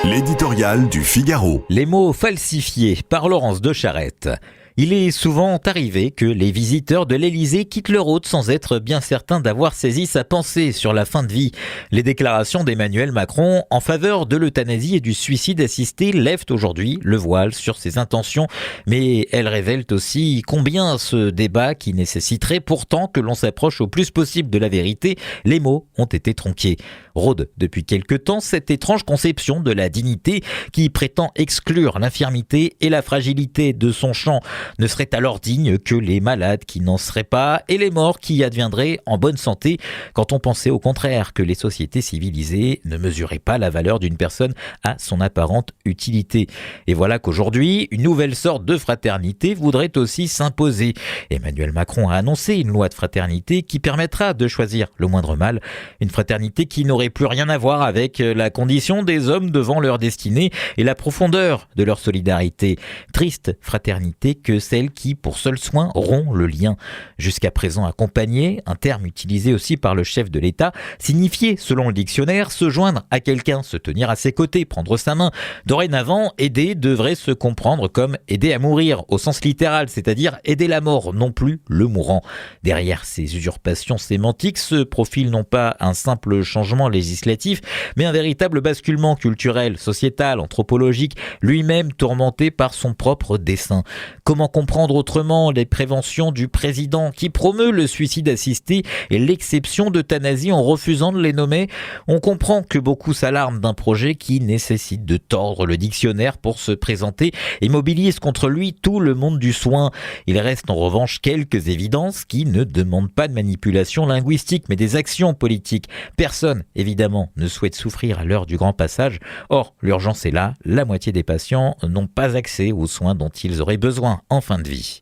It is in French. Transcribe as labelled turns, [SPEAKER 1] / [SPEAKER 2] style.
[SPEAKER 1] L'éditorial du Figaro.
[SPEAKER 2] Les mots falsifiés par Laurence de Charette. Il est souvent arrivé que les visiteurs de l'Élysée quittent leur hôte sans être bien certains d'avoir saisi sa pensée sur la fin de vie. Les déclarations d'Emmanuel Macron en faveur de l'euthanasie et du suicide assisté lèvent aujourd'hui le voile sur ses intentions, mais elles révèlent aussi combien ce débat, qui nécessiterait pourtant que l'on s'approche au plus possible de la vérité, les mots ont été tronqués. Rôde depuis quelque temps cette étrange conception de la dignité qui prétend exclure l'infirmité et la fragilité de son champ. Ne seraient alors dignes que les malades qui n'en seraient pas et les morts qui adviendraient en bonne santé, quand on pensait au contraire que les sociétés civilisées ne mesuraient pas la valeur d'une personne à son apparente utilité. Et voilà qu'aujourd'hui, une nouvelle sorte de fraternité voudrait aussi s'imposer. Emmanuel Macron a annoncé une loi de fraternité qui permettra de choisir le moindre mal, une fraternité qui n'aurait plus rien à voir avec la condition des hommes devant leur destinée et la profondeur de leur solidarité. Triste fraternité que celle qui, pour seul soin, rompt le lien. Jusqu'à présent accompagné, un terme utilisé aussi par le chef de l'État, signifiait, selon le dictionnaire, se joindre à quelqu'un, se tenir à ses côtés, prendre sa main. Dorénavant, aider devrait se comprendre comme aider à mourir, au sens littéral, c'est-à-dire aider la mort, non plus le mourant. Derrière ces usurpations sémantiques se profile non pas un simple changement législatif, mais un véritable basculement culturel, sociétal, anthropologique, lui-même tourmenté par son propre dessein. Comment comprendre autrement les préventions du président qui promeut le suicide assisté et l'exception d'euthanasie en refusant de les nommer? On comprend que beaucoup s'alarment d'un projet qui nécessite de tordre le dictionnaire pour se présenter et mobilise contre lui tout le monde du soin. Il reste en revanche quelques évidences qui ne demandent pas de manipulation linguistique mais des actions politiques. Personne, évidemment, ne souhaite souffrir à l'heure du grand passage. Or, l'urgence est là, la moitié des patients n'ont pas accès aux soins dont ils auraient besoin en fin de vie.